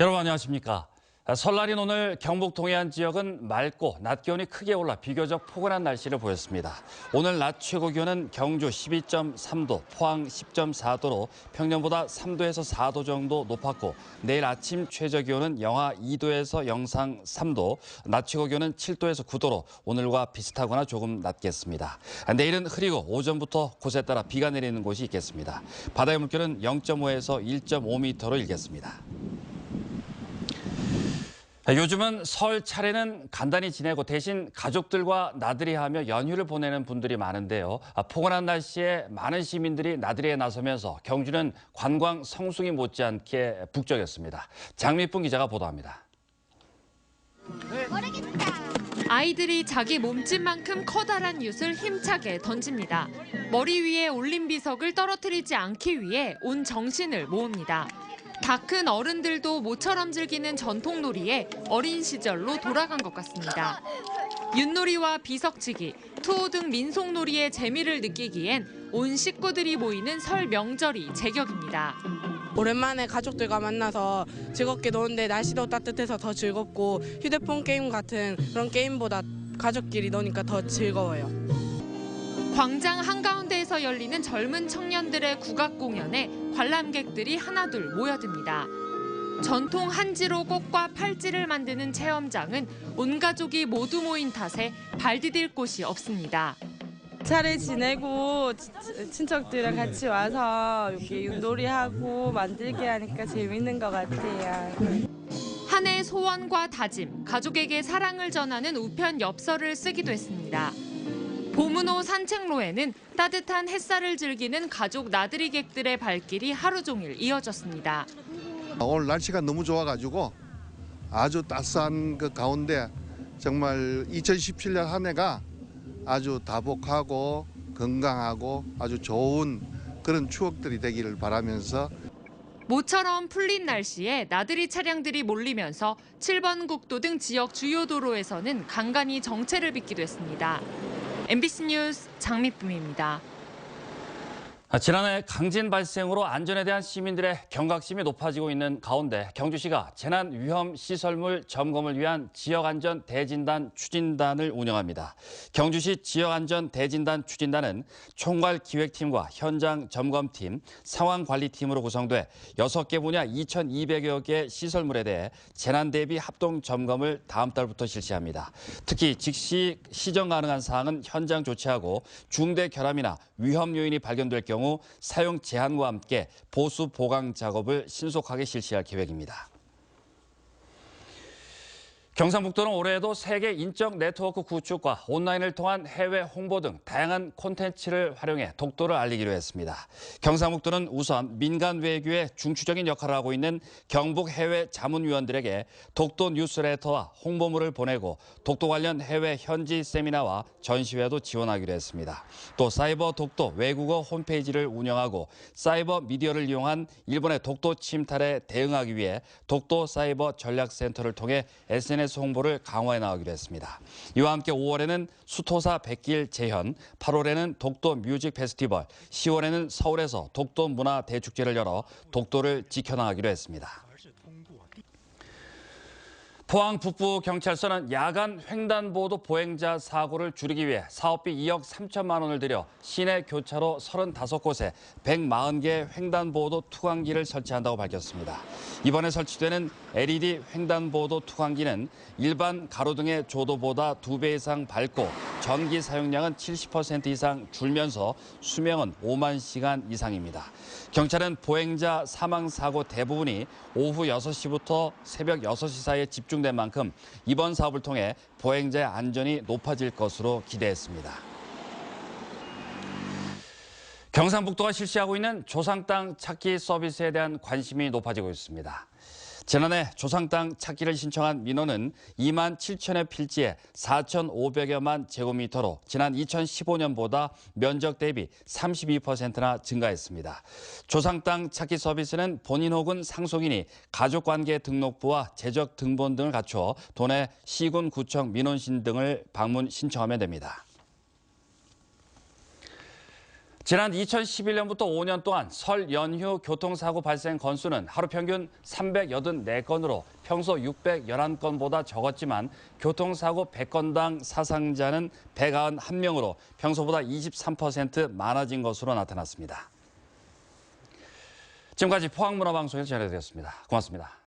여러분 안녕하십니까? 설날인 오늘 경북 동해안 지역은 맑고 낮 기온이 크게 올라 비교적 포근한 날씨를 보였습니다. 오늘 낮 최고 기온은 경주 12.3도, 포항 10.4도로 평년보다 3도에서 4도 정도 높았고 내일 아침 최저 기온은 영하 2도에서 영상 3도, 낮 최고 기온은 7도에서 9도로 오늘과 비슷하거나 조금 낮겠습니다. 내일은 흐리고 오전부터 곳에 따라 비가 내리는 곳이 있겠습니다. 바다의 물결은 0.5에서 1.5m로 일겠습니다. 요즘은 설 차례는 간단히 지내고 대신 가족들과 나들이하며 연휴를 보내는 분들이 많은데요. 포근한 날씨에 많은 시민들이 나들이에 나서면서 경주는 관광 성수기 못지않게 북적였습니다. 장미뿐 기자가 보도합니다. 아이들이 자기 몸집만큼 커다란 윷을 힘차게 던집니다. 머리 위에 올린 비석을 떨어뜨리지 않기 위해 온 정신을 모읍니다. 다 큰 어른들도 모처럼 즐기는 전통놀이에 어린 시절로 돌아간 것 같습니다. 윷놀이와 비석치기, 투호 등 민속놀이의 재미를 느끼기엔 온 식구들이 모이는 설 명절이 제격입니다. 오랜만에 가족들과 만나서 즐겁게 노는데 날씨도 따뜻해서 더 즐겁고 휴대폰 게임 같은 그런 게임보다 가족끼리 노니까 더 즐거워요. 광장 한가운데에서 열리는 젊은 청년들의 국악 공연에 관람객들이 하나둘 모여듭니다. 전통 한지로 꽃과 팔찌를 만드는 체험장은 온 가족이 모두 모인 탓에 발 디딜 곳이 없습니다. 차례 지내고 친척들이랑 같이 와서 여기 윷놀이하고 만들기 하니까 재밌는 것 같아요. 한 해 소원과 다짐, 가족에게 사랑을 전하는 우편 엽서를 쓰기도 했습니다. 보문호 산책로에는 따뜻한 햇살을 즐기는 가족 나들이객들의 발길이 하루 종일 이어졌습니다. 오늘 날씨가 너무 좋아가지고 아주 따스한 그 가운데 정말 2017년 한 해가 아주 다복하고 건강하고 아주 좋은 그런 추억들이 되기를 바라면서 모처럼 풀린 날씨에 나들이 차량들이 몰리면서 7번 국도 등 지역 주요 도로에서는 간간히 정체를 빚기도 했습니다. MBC 뉴스 장미쁨입니다. 지난해 강진 발생으로 안전에 대한 시민들의 경각심이 높아지고 있는 가운데 경주시가 재난 위험 시설물 점검을 위한 지역안전 대진단 추진단을 운영합니다. 경주시 지역안전 대진단 추진단은 총괄 기획팀과 현장 점검팀, 상황관리팀으로 구성돼 6개 분야 2,200여 개 시설물에 대해 재난 대비 합동 점검을 다음 달부터 실시합니다. 특히 즉시 시정 가능한 사항은 현장 조치하고 중대 결함이나 위험 요인이 발견될 경우 사용 제한과 함께 보수 보강 작업을 신속하게 실시할 계획입니다. 경상북도는 올해에도 세계 인적 네트워크 구축과 온라인을 통한 해외 홍보 등 다양한 콘텐츠를 활용해 독도를 알리기로 했습니다. 경상북도는 우선 민간 외교에 중추적인 역할을 하고 있는 경북 해외 자문위원들에게 독도 뉴스레터와 홍보물을 보내고 독도 관련 해외 현지 세미나와 전시회도 지원하기로 했습니다. 또 사이버 독도 외국어 홈페이지를 운영하고 사이버 미디어를 이용한 일본의 독도 침탈에 대응하기 위해 독도 사이버 전략센터를 통해 SNS 홍보를 강화해 나가기로 했습니다. 이와 함께 5월에는 수토사 백길 재현, 8월에는 독도 뮤직 페스티벌, 10월에는 서울에서 독도 문화 대축제를 열어 독도를 지켜나가기로 했습니다. 포항 북부경찰서는 야간 횡단보도 보행자 사고를 줄이기 위해 사업비 2억 3천만 원을 들여 시내 교차로 35곳에 140개 횡단보도 투광기를 설치한다고 밝혔습니다. 이번에 설치되는 LED 횡단보도 투광기는 일반 가로등의 조도보다 2배 이상 밝고 전기 사용량은 70% 이상 줄면서 수명은 5만 시간 이상입니다. 경찰은 보행자 사망 사고 대부분이 오후 6시부터 새벽 6시 사이에 집중된 만큼 이번 사업을 통해 보행자의 안전이 높아질 것으로 기대했습니다. 경상북도가 실시하고 있는 조상 땅 찾기 서비스에 대한 관심이 높아지고 있습니다. 지난해 조상 땅 찾기를 신청한 민원은 2만 7천여 필지에 4,500여만 제곱미터로 지난 2015년보다 면적 대비 32%나 증가했습니다. 조상 땅 찾기 서비스는 본인 혹은 상속인이 가족관계 등록부와 재적 등본 등을 갖추어 도내 시군, 구청, 민원실 등을 방문 신청하면 됩니다. 지난 2011년부터 5년 동안 설 연휴 교통사고 발생 건수는 하루 평균 384건으로 평소 611건보다 적었지만 교통사고 100건당 사상자는 191명으로 평소보다 23% 많아진 것으로 나타났습니다. 지금까지 포항문화방송에서 전해드렸습니다. 고맙습니다.